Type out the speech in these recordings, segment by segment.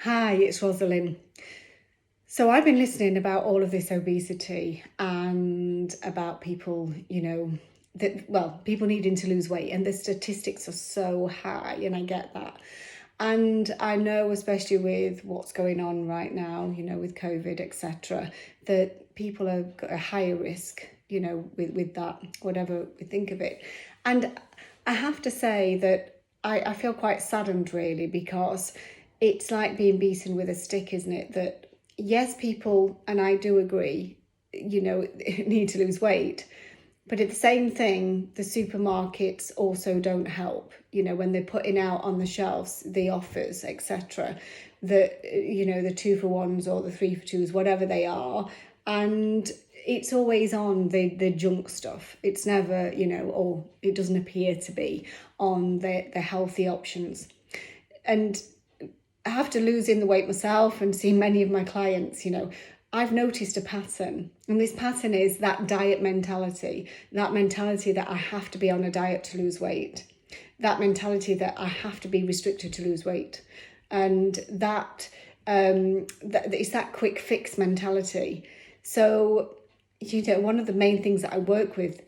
Hi, it's Rosalind. So I've been listening about all of this obesity and about people, people needing to lose weight, and the statistics are so high, and I get that. And I know, especially with what's going on right now, with COVID, etc., that people are at a higher risk, with that, whatever we think of it. And I have to say that I feel quite saddened, really, because it's like being beaten with a stick, isn't it? That yes, people, and I do agree, need to lose weight. But at the same thing, the supermarkets also don't help, when they're putting out on the shelves the offers, etc. The 2 for 1s or the 3 for 2s, whatever they are. And it's always on the junk stuff. It's never, or it doesn't appear to be on the healthy options. And after losing the weight myself and seeing many of my clients, I've noticed a pattern. And this pattern is that diet mentality, that mentality that I have to be on a diet to lose weight, that mentality that I have to be restricted to lose weight. And that it's that quick fix mentality. So, one of the main things that I work with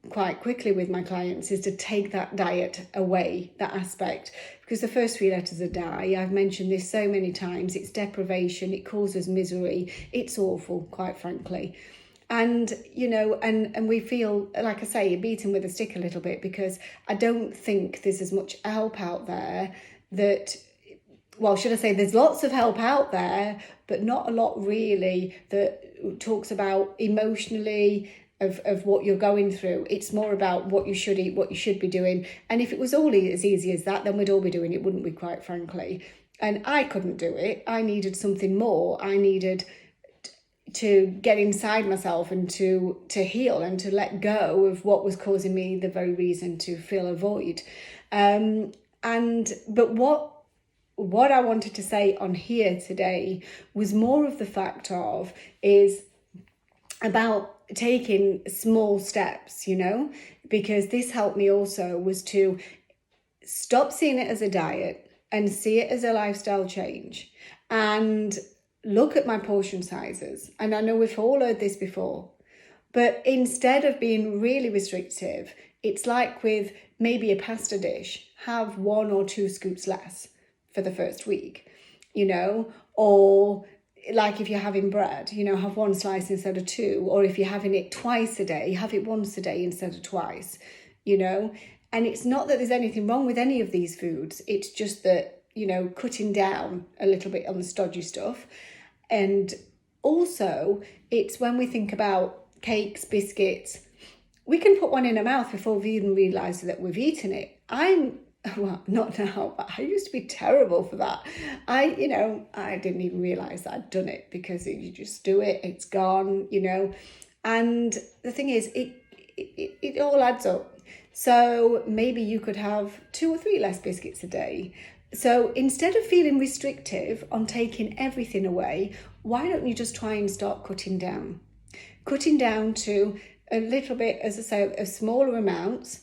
quite quickly with my clients is to take that diet away, that aspect. Because the first 3 letters are die. I've mentioned this so many times. It's deprivation. It causes misery. It's awful, quite frankly. And, and we feel, like I say, you're beaten with a stick a little bit, because I don't think there's as much help out there that, well, should I say there's lots of help out there, but not a lot really that talks about emotionally of what you're going through. It's more about what you should eat, what you should be doing. And if it was all as easy as that, then we'd all be doing it, wouldn't we, quite frankly? And I couldn't do it. I needed something more. I needed to get inside myself and to heal and to let go of what was causing me the very reason to fill a void. But what I wanted to say on here today was more of the fact of is about taking small steps, because this helped me also was to stop seeing it as a diet and see it as a lifestyle change and look at my portion sizes. And I know we've all heard this before, but instead of being really restrictive, it's like with maybe a pasta dish, have 1 or 2 scoops less for the first week, or like if you're having bread, have 1 slice instead of 2, or if you're having it twice a day, have it once a day instead of twice, And it's not that there's anything wrong with any of these foods. It's just that, cutting down a little bit on the stodgy stuff. And also, it's when we think about cakes, biscuits, we can put one in our mouth before we even realise that we've eaten it. Well, not now, but I used to be terrible for that. I didn't even realise that I'd done it, because you just do it, it's gone, And the thing is, it all adds up. So maybe you could have 2 or 3 less biscuits a day. So instead of feeling restrictive on taking everything away, why don't you just try and start cutting down? Cutting down to a little bit, as I say, of smaller amounts,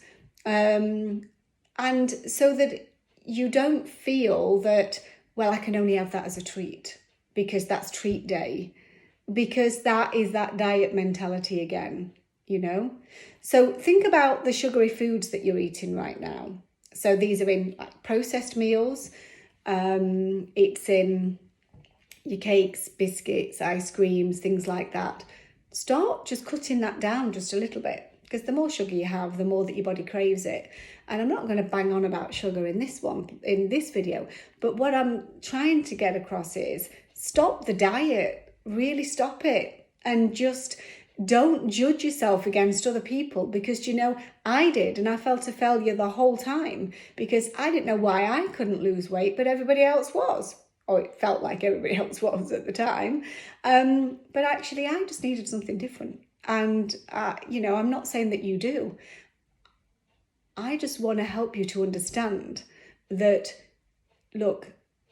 and so that you don't feel that, well, I can only have that as a treat because that's treat day, because that is that diet mentality again, So think about the sugary foods that you're eating right now. So these are in like processed meals. It's in your cakes, biscuits, ice creams, things like that. Start just cutting that down just a little bit, because the more sugar you have, the more that your body craves it. And I'm not going to bang on about sugar in this video, but what I'm trying to get across is stop the diet, really stop it, and just don't judge yourself against other people, because I did, and I felt a failure the whole time because I didn't know why I couldn't lose weight, but everybody else was. Or it felt like everybody else was at the time. But actually, I just needed something different. And, I'm not saying that you do. I just want to help you to understand that, look,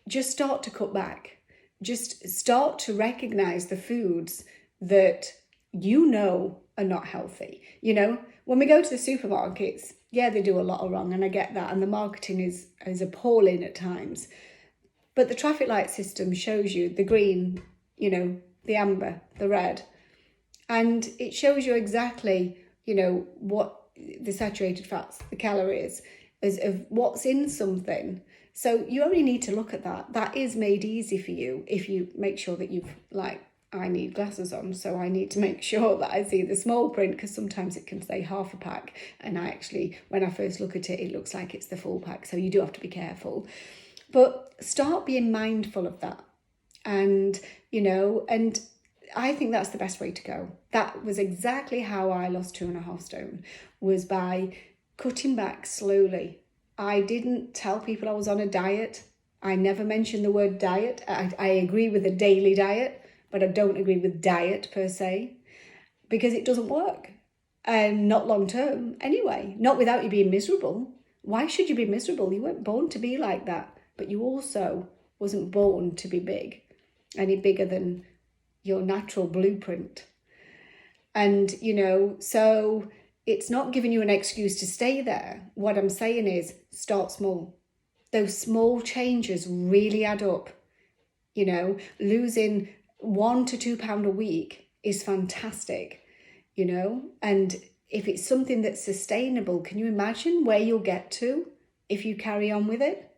just start to cut back. Just start to recognize the foods that are not healthy. When we go to the supermarkets, yeah, they do a lot of wrong, and I get that. And the marketing is appalling at times. But the traffic light system shows you the green, the amber, the red. And it shows you exactly, what the saturated fats, the calories, of what's in something. So you only need to look at that. That is made easy for you if you make sure that you've, I need glasses on, so I need to make sure that I see the small print, because sometimes it can say half a pack. And when I first look at it, it looks like it's the full pack. So you do have to be careful. But start being mindful of that. And, and I think that's the best way to go. That was exactly how I lost 2.5 stone, was by cutting back slowly. I didn't tell people I was on a diet. I never mentioned the word diet. I agree with a daily diet, but I don't agree with diet per se, because it doesn't work. And not long term anyway, not without you being miserable. Why should you be miserable? You weren't born to be like that, but you also wasn't born to be big, any bigger than your natural blueprint. And, so it's not giving you an excuse to stay there. What I'm saying is start small. Those small changes really add up. Losing 1 to 2 pounds a week is fantastic, and if it's something that's sustainable, can you imagine where you'll get to if you carry on with it?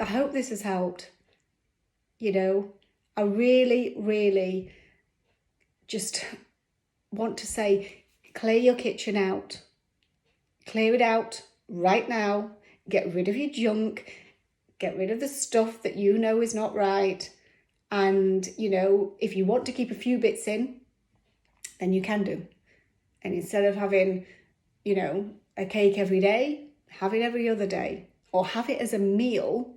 I hope this has helped. I really, really just want to say, clear your kitchen out. Clear it out right now. Get rid of your junk. Get rid of the stuff that is not right. And, if you want to keep a few bits in, then you can do. And instead of having, a cake every day, have it every other day. Or have it as a meal.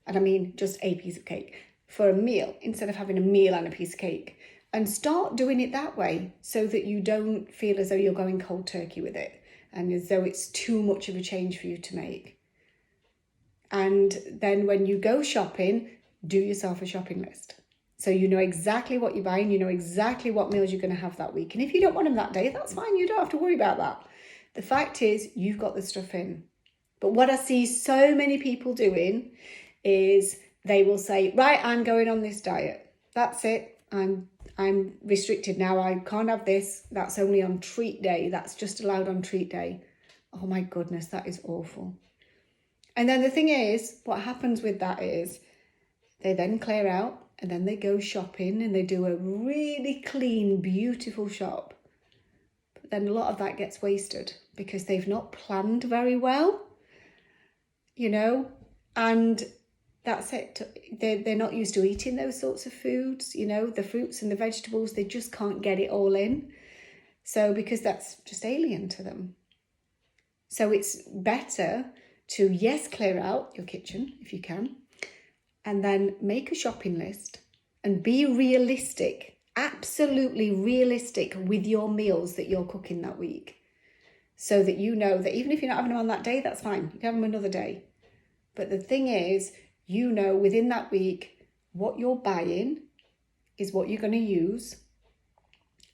And I mean just a piece of cake for a meal, instead of having a meal and a piece of cake. And start doing it that way, so that you don't feel as though you're going cold turkey with it, and as though it's too much of a change for you to make. And then when you go shopping, do yourself a shopping list. So you know exactly what you're buying, you know exactly what meals you're going to have that week. And if you don't want them that day, that's fine, you don't have to worry about that. The fact is, you've got the stuff in. But what I see so many people doing is they will say, right, I'm going on this diet. That's it. I'm restricted now. I can't have this. That's only on treat day. That's just allowed on treat day. Oh my goodness, that is awful. And then the thing is, what happens with that is they then clear out, and then they go shopping, and they do a really clean, beautiful shop. But then a lot of that gets wasted because they've not planned very well, and that's it. They're not used to eating those sorts of foods, the fruits and the vegetables, they just can't get it all in. So because that's just alien to them. So it's better to, yes, clear out your kitchen if you can, and then make a shopping list and be realistic, absolutely realistic with your meals that you're cooking that week. So that you know that even if you're not having them on that day, that's fine. You can have them another day. But the thing is, within that week, what you're buying is what you're going to use.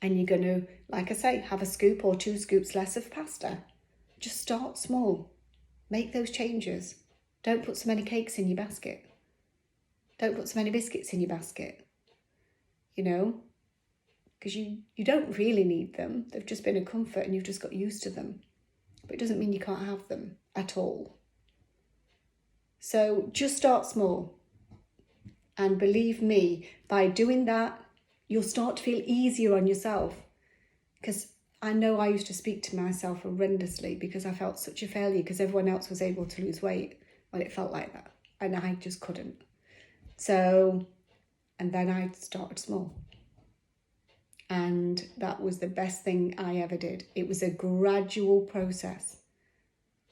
And you're going to, like I say, have a scoop or 2 scoops less of pasta. Just start small. Make those changes. Don't put so many cakes in your basket. Don't put so many biscuits in your basket. Because you don't really need them. They've just been a comfort and you've just got used to them. But it doesn't mean you can't have them at all. So just start small. And believe me, by doing that, you'll start to feel easier on yourself. Because I know I used to speak to myself horrendously because I felt such a failure because everyone else was able to lose weight. Well, it felt like that. And I just couldn't. So, and then I started small. And that was the best thing I ever did. It was a gradual process.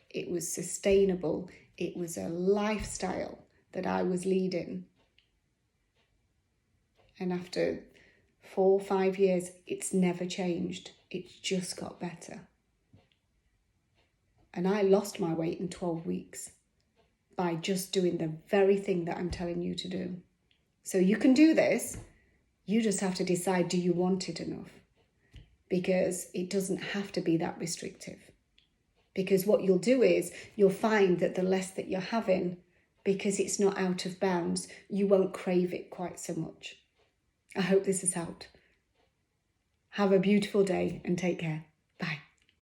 It was sustainable. It was a lifestyle that I was leading. And after 4 or 5 years, it's never changed. It's just got better. And I lost my weight in 12 weeks by just doing the very thing that I'm telling you to do. So you can do this. You just have to decide, do you want it enough? Because it doesn't have to be that restrictive. Because what you'll do is you'll find that the less that you're having, because it's not out of bounds, you won't crave it quite so much. I hope this has helped. Have a beautiful day and take care.